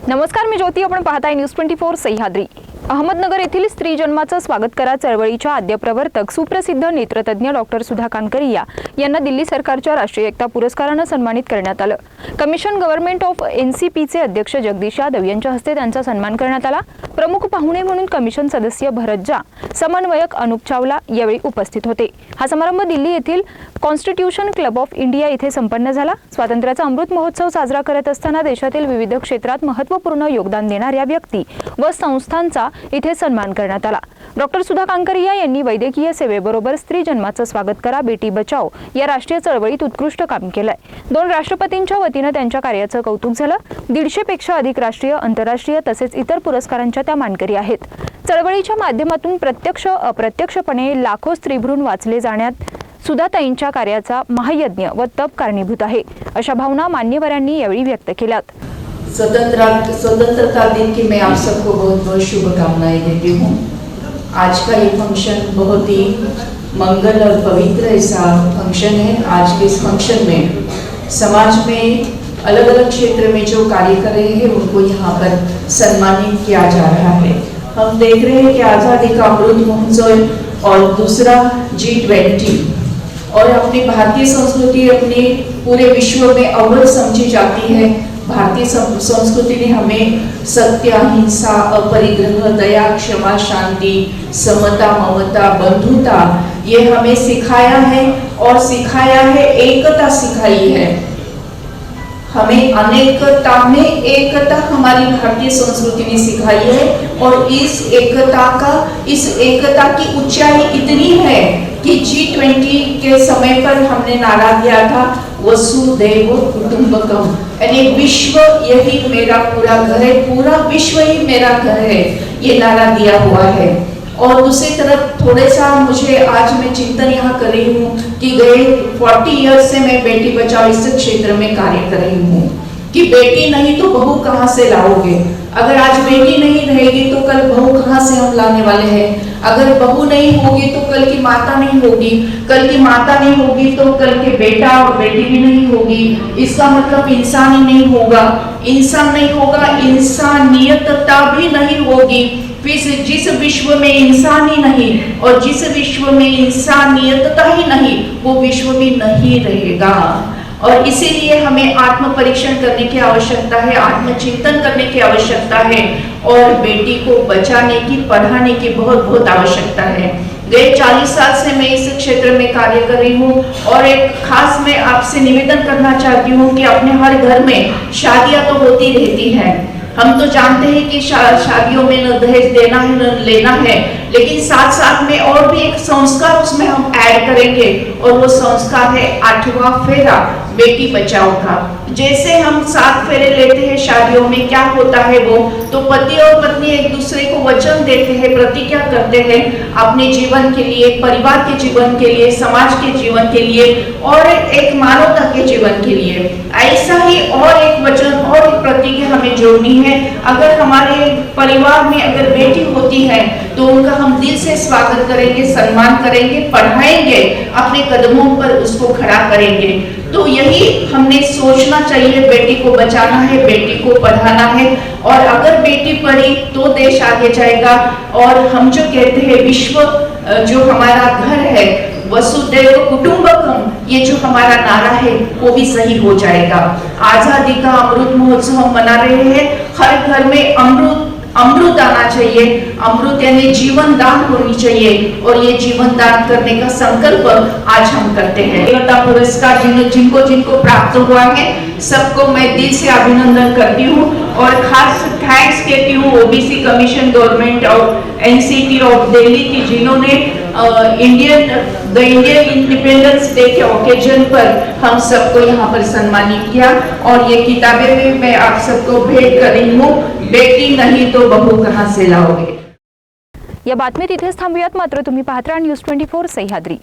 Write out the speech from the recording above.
नमस्कार, मी ज्योती. आपण पाहताय न्यूज 24 सह्याद्री. अहमदनगर येथील स्त्री जन्माचं स्वागत करा चळवळीच्या आद्य प्रवर्तक सुप्रसिद्ध नेत्रतज्ञ डॉक्टर सुधा कानकरिया यांना दिल्ली सरकारच्या राष्ट्रीय एकता पुरस्काराने सन्मानित करण्यात आलं. कमिशन गव्हर्नमेंट ऑफ एनसीपीचे अध्यक्ष जगदीश यादव यांच्या हस्ते त्यांचा सन्मान करण्यात आला. प्रमुख पाहुणे म्हणून कमिशन सदस्य भरत झा, समन्वयक अनुप चावला यावेळी उपस्थित होते. हा समारंभ दिल्ली येथील कॉन्स्टिट्यूशन क्लब ऑफ इंडिया येथे संपन्न झाला. स्वातंत्र्याचा अमृत महोत्सव साजरा करत असताना देशातील विविध क्षेत्रात महत्त्वपूर्ण योगदान देणाऱ्या व्यक्ती व संस्थांचा इथे सन्मान करण्यात आला. डॉक्टर सुधा कानकरिया यांनी वैद्यकीय सेवेबरोबर स्त्री जन्माचं स्वागत करा बेटी बचाओ या राष्ट्रीय चळवळीत उत्कृष्ट काम केलंय. 2 राष्ट्रपतींच्या वतीने त्यांच्या कार्याचं कौतुक झालं. 150 पेक्षा अधिक राष्ट्रीय, आंतरराष्ट्रीय तसेच इतर पुरस्कारांच्या त्या मानकरी आहेत. चळवळीच्या माध्यमातून प्रत्यक्ष अप्रत्यक्षपणे लाखो स्त्रीभ्रूण वाचले जाण्यात सुधाताईंच्या कार्याचा महायज्ञ व तप कारणीभूत आहे, अशा भावना मान्यवरांनी यावेळी व्यक्त केल्यात. स्वतंत्रता दिन की मैं आप सबको बहुत बहुत शुभकामनाएं देती हूँ. आज का ये फंक्शन बहुत ही मंगल और पवित्र ऐसा फंक्शन है. आज के इस फंक्शन में समाज में अलग अलग क्षेत्र में जो कार्य कर रहे हैं उनको यहाँ पर सम्मानित किया जा रहा है. हम देख रहे हैं कि आज़ादी का अमृत महोत्सव और दूसरा G20 और अपनी भारतीय संस्कृति अपने पूरे विश्व में अव्वल समझी जाती है. भारतीय संस्कृति ने हमें सत्य, अहिंसा, अपरिग्रह, दया, क्षमा, शांति, समता, ममता, बंधुता ये हमें सिखाया है और सिखाया है, एकता सिखाई है. हमें अनेकता में एकता हमारी भारतीय संस्कृति ने सिखाई है और इस एकता की ऊंचाई इतनी है कि G20 के समय पर हमने नारा दिया था वसुधैव कुटुंबकम, यानी विश्व यही मेरा पूरा घर है, पूरा विश्व ही मेरा घर है, ये नारा दिया हुआ है. और दूसरी तरफ थोड़े सा मुझे आज मैं चिंतन यहाँ कर रही हूँ कि गए 40 इयर्स से मैं बेटी बचाओ इस क्षेत्र में कार्य कर रही हूँ कि बेटी नहीं तो बहू कहाँ से लाओगे. अगर आज बेटी नहीं रहेगी तो कल बहू कहाँ से हम लाने वाले हैं. अगर बहू नहीं होगी तो कल की माता नहीं होगी, कल की माता नहीं होगी तो कल के बेटा और बेटी भी नहीं होगी. इसका मतलब इंसान ही नहीं होगा. इंसान नहीं होगा, इंसानियतता भी नहीं होगी. फिर जिस विश्व में इंसान ही नहीं और जिस विश्व में इंसानियतता ही नहीं वो विश्व भी नहीं रहेगा. और इसीलिए हमें आत्म परीक्षण करने की आवश्यकता है, आत्मचिंतन करने की आवश्यकता है और बेटी को बचाने की, पढ़ाने की बहुत बहुत आवश्यकता है. गए 40 साल से मैं इस क्षेत्र में कार्य कर रही हूँ और एक खास मैं आपसे निवेदन करना चाहती हूँ कि अपने हर घर में शादियां तो होती रहती हैं. हम तो जानते हैं कि शादियों में न दहेज देना है न लेना है, लेकिन साथ साथ में और भी एक संस्कार उसमें हम ऐड करेंगे और वो संस्कार है 8वां फेरा बेटी बचाओ का. जैसे हम 7 फेरे लेते हैं शादियों में, क्या होता है वो तो पति और पत्नी एक दूसरे को वचन देते हैं, प्रतिज्ञा करते हैं अपने जीवन के लिए, परिवार के जीवन के लिए, समाज के जीवन के लिए और एक मानवता के जीवन के लिए. ऐसा ही और एक वचन और एक प्रतिज्ञा हमें जोड़नी है. अगर हमारे परिवार में अगर बेटी होती है तो उनका हम दिल से स्वागत करेंगे, सम्मान करेंगे, पढ़ाएंगे, अपने कदमों पर उसको खड़ा करेंगे. तो यही हमने सोचना चाहिए. बेटी को बचाना है, बेटी को पढ़ाना है और अगर बेटी पढ़ी तो देश आगे जाएगा. और हम जो कहते हैं विश्व जो हमारा घर है वसुधैव कुटुंबकम, ये जो हमारा नारा है वो भी सही हो जाएगा. आजादी का अमृत महोत्सव हम मना रहे हैं. हर घर में अमृत आना चाहिए. अमृत यानी जीवन दान होनी चाहिए और ये जीवन दान करने का संकल्प आज हम करते हैं. एकता पुरस्कार जिनको प्राप्त हुआ है सबको मैं दिल से अभिनंदन करती हूँ और खास थैंक्स कहती हूँ OBC commission government of NCT of Delhi की, जिन्होंने इंडियन इंडिपेंडेंस डे के ओकेजन पर हम सबको यहाँ पर सम्मानित किया. और ये किताबें भी मैं आप सबको भेंट कर रही हूँ. बेटी नहीं तो बहू कहाँ से लाओगे. या बातमीत इथेच थांबूयात. मात्र तुम्ही पाहत राहा न्यूज 24 सह्याद्री.